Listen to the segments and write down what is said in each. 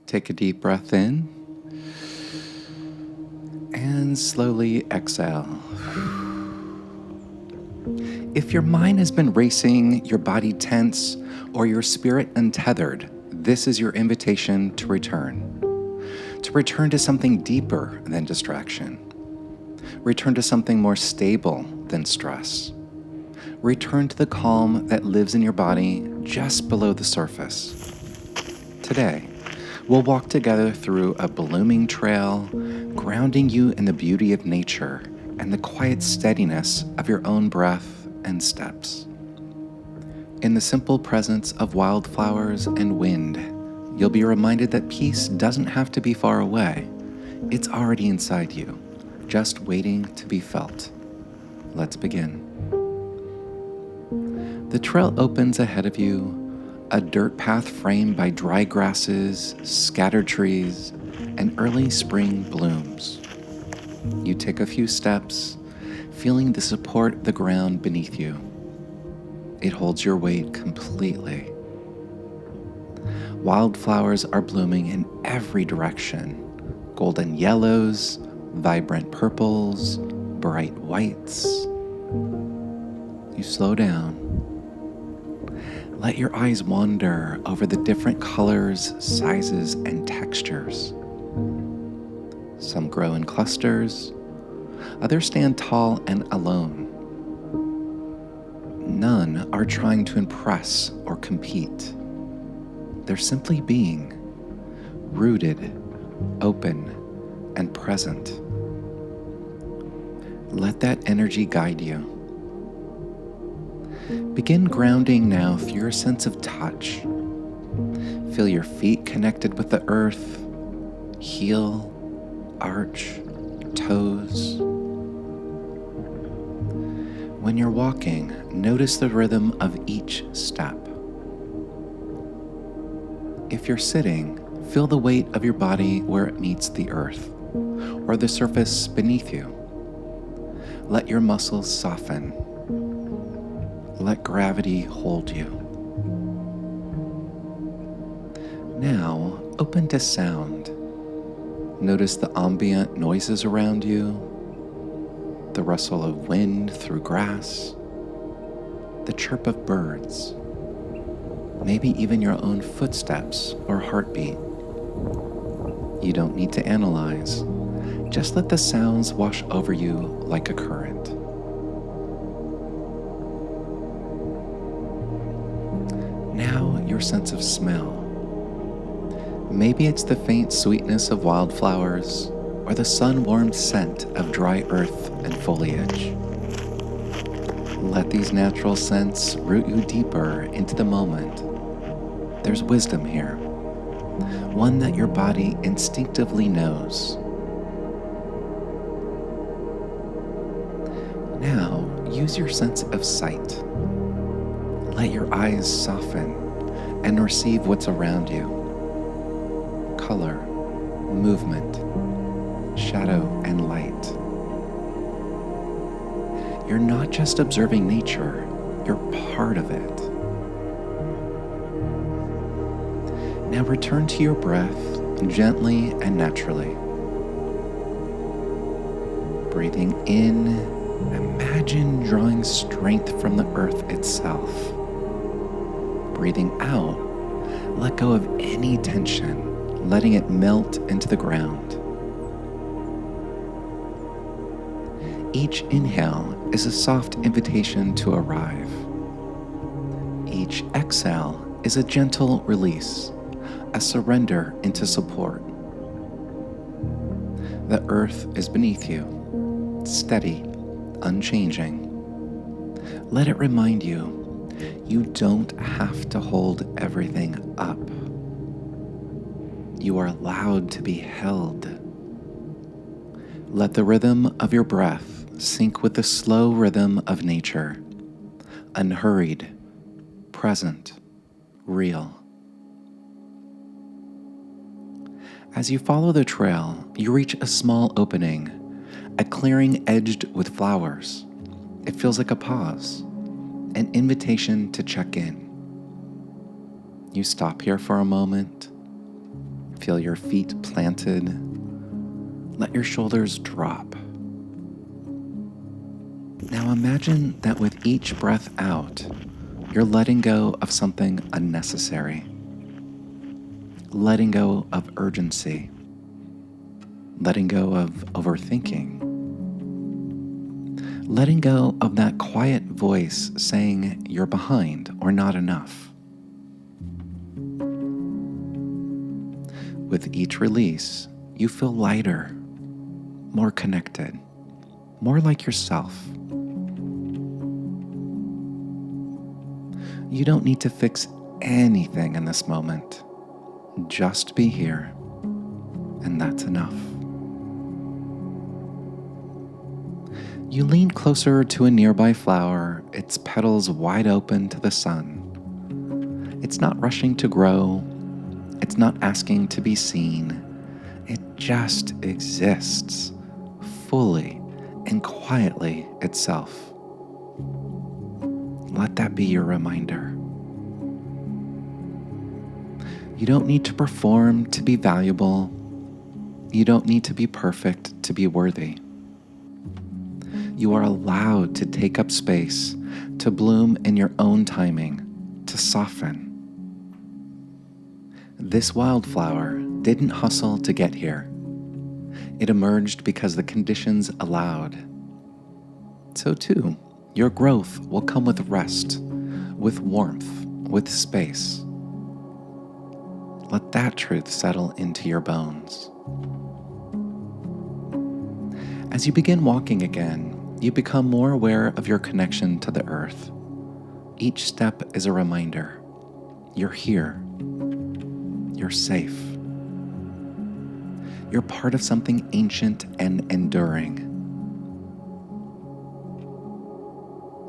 Take a deep breath in and slowly exhale. If your mind has been racing, your body tense, or your spirit untethered, this is your invitation to return. To return to something deeper than distraction. Return to something more stable than stress. Return to the calm that lives in your body just below the surface. Today, we'll walk together through a blooming trail, grounding you in the beauty of nature and the quiet steadiness of your own breath and steps. In the simple presence of wildflowers and wind, you'll be reminded that peace doesn't have to be far away. It's already inside you, just waiting to be felt. Let's begin. The trail opens ahead of you, a dirt path framed by dry grasses, scattered trees, and early spring blooms. You take a few steps, feeling the support of the ground beneath you. It holds your weight completely. Wildflowers are blooming in every direction. Golden yellows, vibrant purples, bright whites. You slow down. Let your eyes wander over the different colors, sizes, and textures. Some grow in clusters, others stand tall and alone. None are trying to impress or compete. They're simply being, rooted, open, and present. Let that energy guide you. Begin grounding now through your sense of touch. Feel your feet connected with the earth, heel, arch, toes. When you're walking, notice the rhythm of each step. If you're sitting, feel the weight of your body where it meets the earth, or the surface beneath you. Let your muscles soften. Let gravity hold you. Now, open to sound. Notice the ambient noises around you, the rustle of wind through grass, the chirp of birds, maybe even your own footsteps or heartbeat. You don't need to analyze. Just let the sounds wash over you like a current. Now your sense of smell. Maybe it's the faint sweetness of wildflowers or the sun-warmed scent of dry earth and foliage. Let these natural scents root you deeper into the moment. There's wisdom here, one that your body instinctively knows. Now, use your sense of sight. Let your eyes soften and receive what's around you. Color, movement, shadow, and light. You're not just observing nature, you're part of it. Now return to your breath gently and naturally. Breathing in, imagine drawing strength from the earth itself. Breathing out, let go of any tension, letting it melt into the ground. Each inhale is a soft invitation to arrive. Each exhale is a gentle release, a surrender into support. The earth is beneath you, steady, unchanging. Let it remind you, you don't have to hold everything up. You are allowed to be held. Let the rhythm of your breath sync with the slow rhythm of nature, unhurried, present, real. As you follow the trail, you reach a small opening, a clearing edged with flowers. It feels like a pause, an invitation to check in. You stop here for a moment, Feel your feet planted. Let your shoulders drop. Now imagine that with each breath out, you're letting go of something unnecessary. Letting go of urgency. Letting go of overthinking. Letting go of that quiet voice saying you're behind or not enough. With each release, you feel lighter, more connected, more like yourself. You don't need to fix anything in this moment. Just be here, and that's enough. You lean closer to a nearby flower, its petals wide open to the sun. It's not rushing to grow. It's not asking to be seen. It just exists, fully and quietly itself. Let that be your reminder. You don't need to perform to be valuable. You don't need to be perfect to be worthy. You are allowed to take up space, to bloom in your own timing, to soften. This wildflower didn't hustle to get here. It emerged because the conditions allowed. So too, your growth will come with rest, with warmth, with space. Let that truth settle into your bones. As you begin walking again, you become more aware of your connection to the earth. Each step is a reminder. You're here. You're safe. You're part of something ancient and enduring.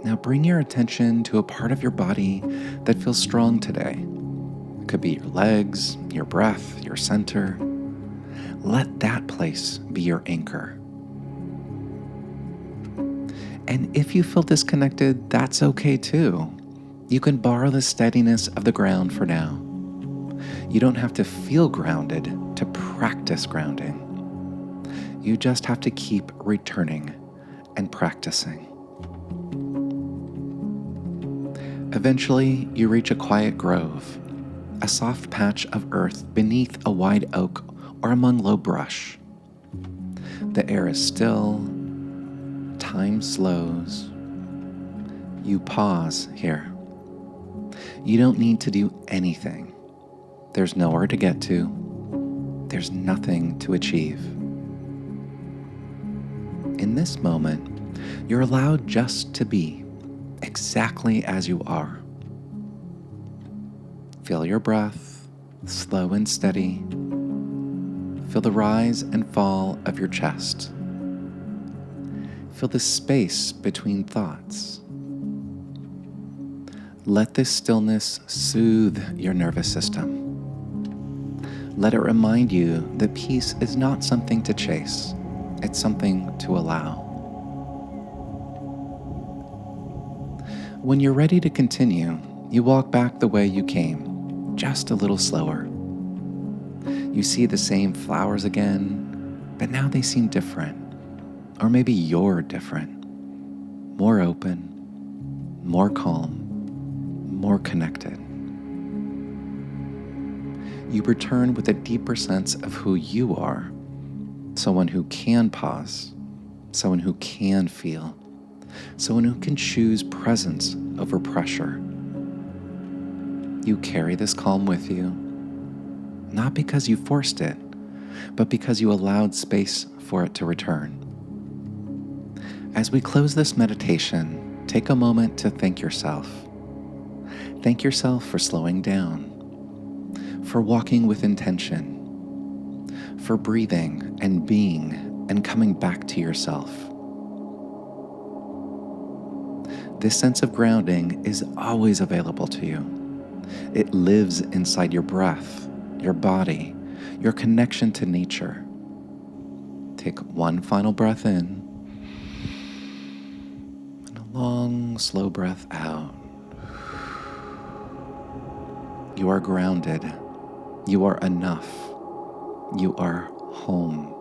Now bring your attention to a part of your body that feels strong today. It could be your legs, your breath, your center. Let that place be your anchor. And if you feel disconnected, that's okay too. You can borrow the steadiness of the ground for now. You don't have to feel grounded to practice grounding. You just have to keep returning and practicing. Eventually, you reach a quiet grove, a soft patch of earth beneath a wide oak or among low brush. The air is still, time slows. You pause here. You don't need to do anything. There's nowhere to get to. There's nothing to achieve. In this moment, you're allowed just to be exactly as you are. Feel your breath, slow and steady. Feel the rise and fall of your chest. Feel the space between thoughts. Let this stillness soothe your nervous system. Let it remind you that peace is not something to chase. It's something to allow. When you're ready to continue, you walk back the way you came, just a little slower. You see the same flowers again, but now they seem different. Or maybe you're different. More open, more calm, more connected. You return with a deeper sense of who you are, someone who can pause, someone who can feel, someone who can choose presence over pressure. You carry this calm with you, not because you forced it, but because you allowed space for it to return. As we close this meditation, take a moment to thank yourself. Thank yourself for slowing down, for walking with intention, for breathing and being and coming back to yourself. This sense of grounding is always available to you. It lives inside your breath, your body, your connection to nature. Take one final breath in and a long, slow breath out. You are grounded. You are enough. You are home.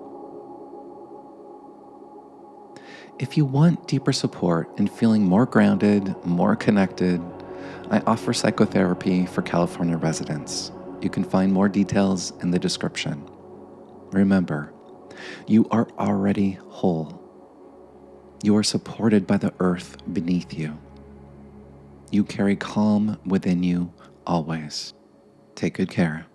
If you want deeper support and feeling more grounded, more connected, I offer psychotherapy for California residents. You can find more details in the description. Remember, you are already whole. You are supported by the earth beneath you. You carry calm within you always. Take good care.